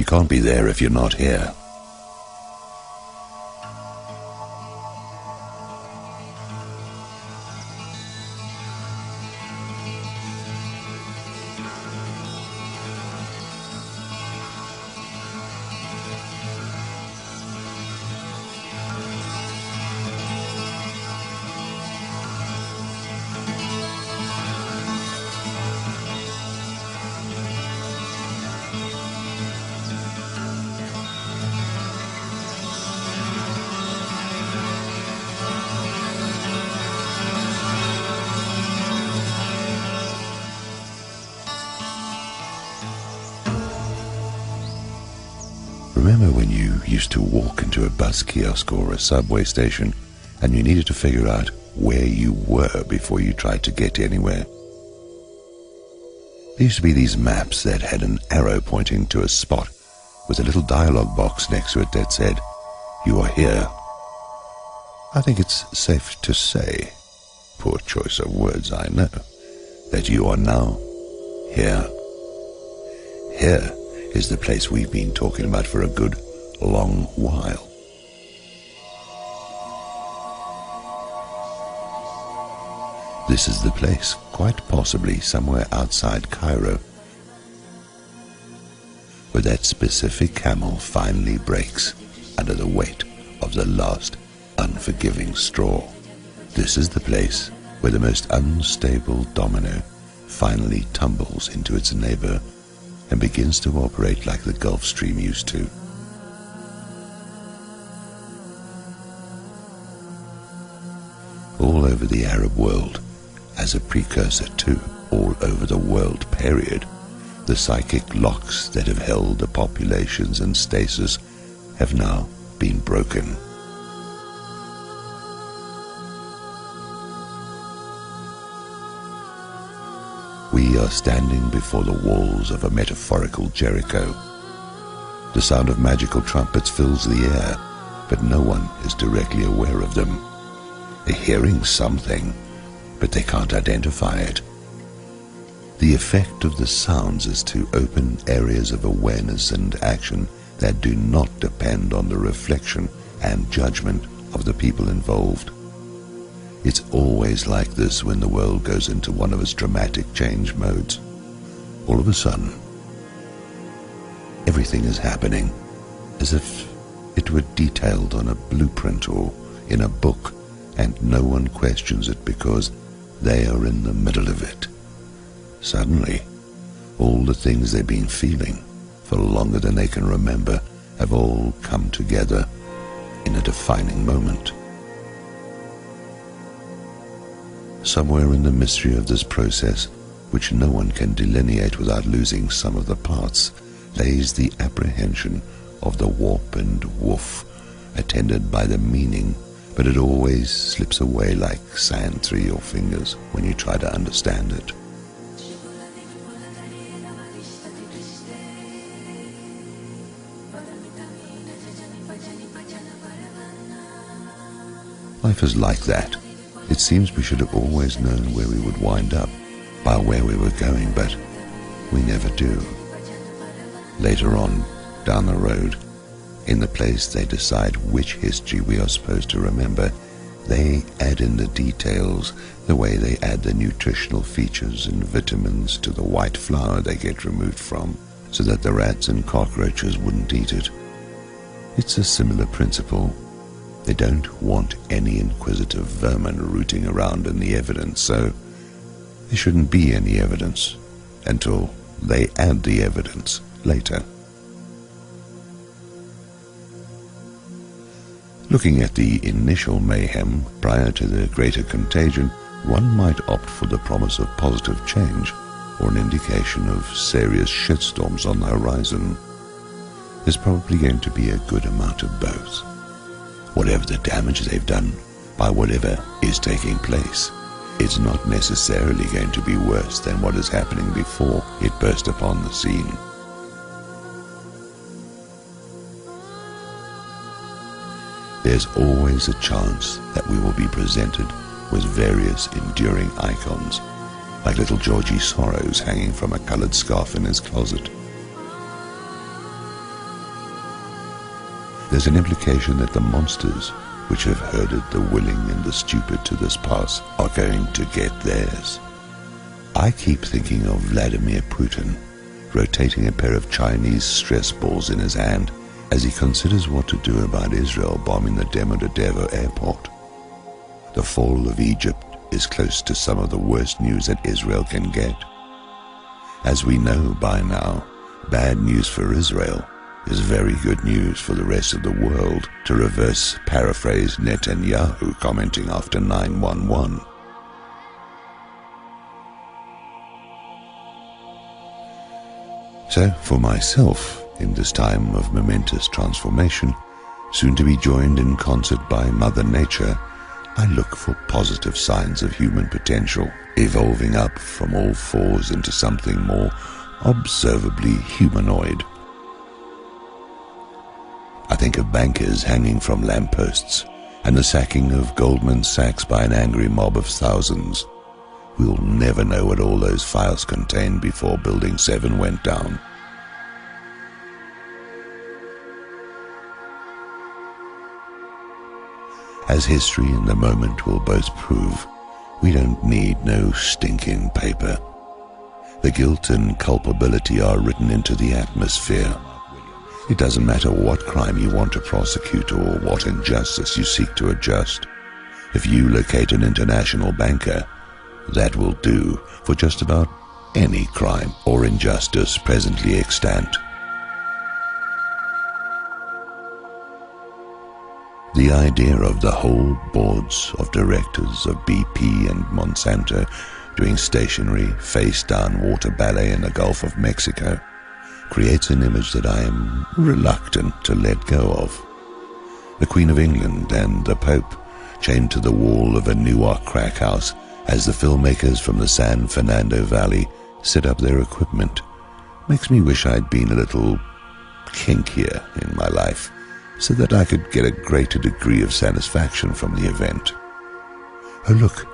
You can't be there if you're not here. Remember when you used to walk into a bus kiosk or a subway station and you needed to figure out where you were before you tried to get anywhere? There used to be these maps that had an arrow pointing to a spot with a little dialogue box next to it that said, "You are here." I think it's safe to say, poor choice of words I know, that you are now here. Here is the place we've been talking about for a good long while. This is the place, quite possibly somewhere outside Cairo, where that specific camel finally breaks under the weight of the last unforgiving straw. This is the place where the most unstable domino finally tumbles into its neighbor and begins to operate like the Gulf Stream used to. All over the Arab world, as a precursor to all over the world period, the psychic locks that have held the populations in stasis have now been broken. We are standing before the walls of a metaphorical Jericho. The sound of magical trumpets fills the air, but no one is directly aware of them. They're hearing something, but they can't identify it. The effect of the sounds is to open areas of awareness and action that do not depend on the reflection and judgment of the people involved. It's always like this when the world goes into one of its dramatic change modes. All of a sudden, everything is happening as if it were detailed on a blueprint or in a book, and no one questions it because they are in the middle of it. Suddenly, all the things they've been feeling for longer than they can remember have all come together in a defining moment. Somewhere in the mystery of this process, which no one can delineate without losing some of the parts, lays the apprehension of the warp and woof, attended by the meaning, but it always slips away like sand through your fingers when you try to understand it. Life is like that. It seems we should have always known where we would wind up, by where we were going, but we never do. Later on, down the road, in the place they decide which history we are supposed to remember, they add in the details, the way they add the nutritional features and vitamins to the white flour they get removed from, so that the rats and cockroaches wouldn't eat it. It's a similar principle. They don't want any inquisitive vermin rooting around in the evidence, so there shouldn't be any evidence until they add the evidence later. Looking at the initial mayhem prior to the greater contagion, one might opt for the promise of positive change or an indication of serious shitstorms on the horizon. There's probably going to be a good amount of both. Whatever the damage they've done by whatever is taking place, it's not necessarily going to be worse than what is happening before it burst upon the scene. There's always a chance that we will be presented with various enduring icons, like little Georgie Sorrows hanging from a colored scarf in his closet. there's an implication that the monsters which have herded the willing and the stupid to this pass are going to get theirs. I keep thinking of Vladimir Putin rotating a pair of Chinese stress balls in his hand as he considers what to do about Israel bombing the Demodedovo airport. The fall of Egypt is close to some of the worst news that Israel can get. As we know by now, bad news for Israel is very good news for the rest of the world, to reverse paraphrase Netanyahu commenting after 9/11. So, for myself, in this time of momentous transformation, soon to be joined in concert by Mother Nature, I look for positive signs of human potential, evolving up from all fours into something more observably humanoid. I think of bankers hanging from lampposts and the sacking of Goldman Sachs by an angry mob of thousands. We'll never know what all those files contained before Building 7 went down. As history and the moment will both prove, we don't need no stinking paper. The guilt and culpability are written into the atmosphere. It doesn't matter what crime you want to prosecute or what injustice you seek to adjust. If you locate an international banker, that will do for just about any crime or injustice presently extant. The idea of the whole boards of directors of BP and Monsanto doing stationary, face-down water ballet in the Gulf of Mexico creates an image that I am reluctant to let go of. The Queen of England and the Pope chained to the wall of a Newark crack house as the filmmakers from the San Fernando Valley set up their equipment makes me wish I'd been a little kinkier in my life, so that I could get a greater degree of satisfaction from the event. Oh look,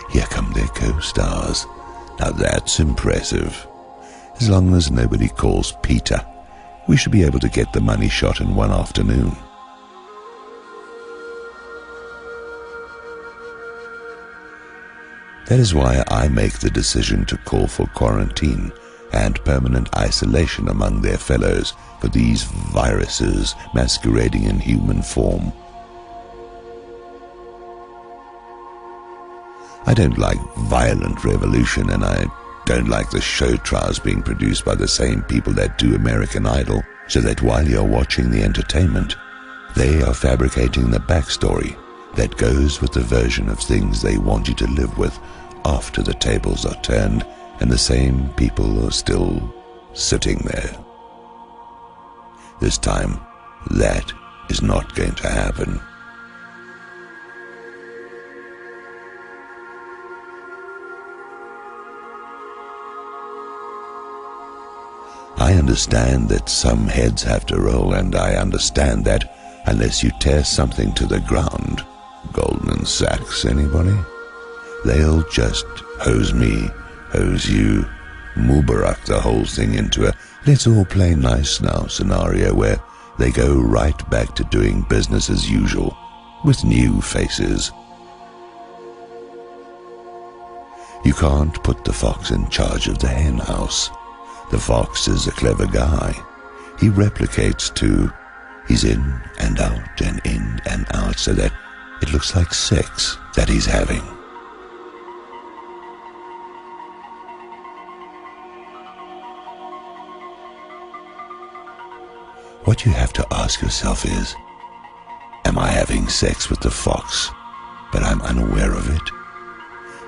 here come their co-stars. Now that's impressive. As long as nobody calls Peter, we should be able to get the money shot in one afternoon. That is why I make the decision to call for quarantine and permanent isolation among their fellows for these viruses masquerading in human form. I don't like violent revolution, and I don't like the show trials being produced by the same people that do American Idol, so that while you're watching the entertainment, they are fabricating the backstory that goes with the version of things they want you to live with after the tables are turned and the same people are still sitting there. This time, that is not going to happen. I understand that some heads have to roll, and I understand that unless you tear something to the ground, Goldman Sachs, anybody? They'll just hose me, hose you, Mubarak the whole thing into a let's all play nice now scenario where they go right back to doing business as usual with new faces. You can't put the fox in charge of the hen house. The fox is a clever guy. He replicates too. He's in and out so that it looks like sex that he's having. What you have to ask yourself is, am I having sex with the fox, but I'm unaware of it?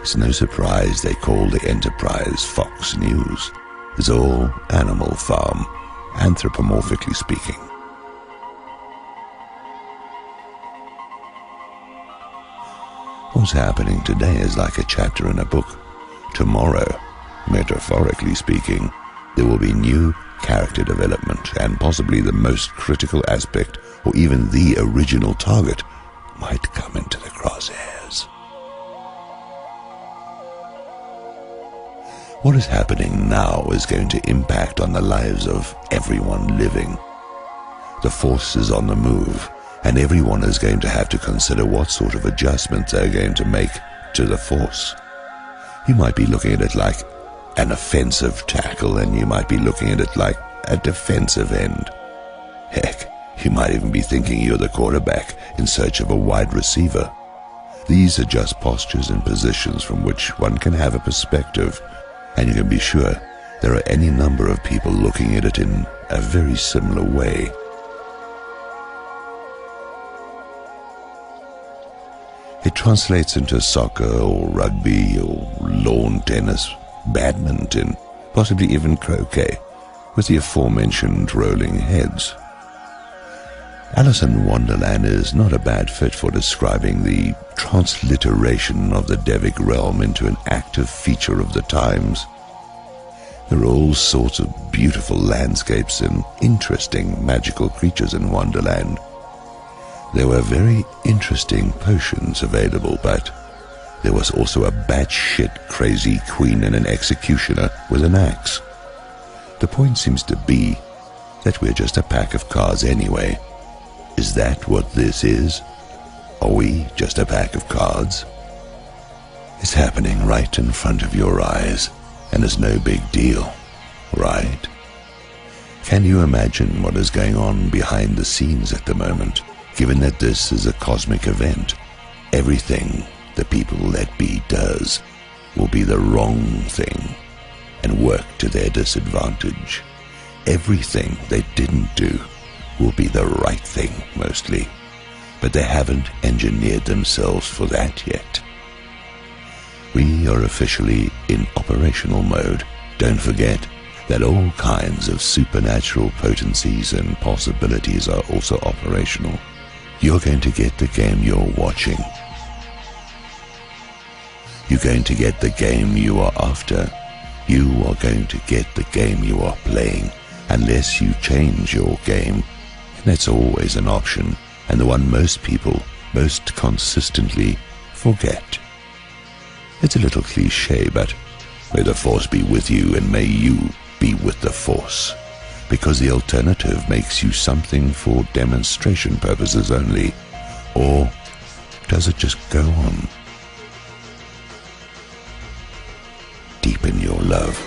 It's no surprise they call the enterprise Fox News. It's all Animal Farm, anthropomorphically speaking. What's happening today is like a chapter in a book. Tomorrow, metaphorically speaking, there will be new character development, and possibly the most critical aspect, or even the original target, might come into the crosshairs. What is happening now is going to impact on the lives of everyone living. The Force is on the move, and everyone is going to have to consider what sort of adjustments they're going to make to the Force. You might be looking at it like an offensive tackle, and you might be looking at it like a defensive end. Heck, you might even be thinking you're the quarterback in search of a wide receiver. These are just postures and positions from which one can have a perspective, and you can be sure there are any number of people looking at it in a very similar way. It translates into soccer or rugby or lawn tennis, badminton, possibly even croquet, with the aforementioned rolling heads. Alice in Wonderland is not a bad fit for describing the transliteration of the Devic realm into an active feature of the times. There are all sorts of beautiful landscapes and interesting magical creatures in Wonderland. There were very interesting potions available, but there was also a batshit crazy queen and an executioner with an axe. The point seems to be that we're just a pack of cards anyway. Is that what this is? Are we just a pack of cards? It's happening right in front of your eyes, and it's no big deal, right? Can you imagine what is going on behind the scenes at the moment, given that this is a cosmic event? Everything the people that be does will be the wrong thing and work to their disadvantage. Everything they didn't do will be the right thing, mostly, but they haven't engineered themselves for that yet. We are officially in operational mode. Don't forget that all kinds of supernatural potencies and possibilities are also operational. You're going to get the game you're watching. You're going to get the game you are after. You are going to get the game you are playing, unless you change your game. And that's always an option, and the one most people most consistently forget. It's a little cliche, but may the Force be with you, and may you be with the Force, because the alternative makes you something for demonstration purposes only. Or does it just go on? Deepen your love.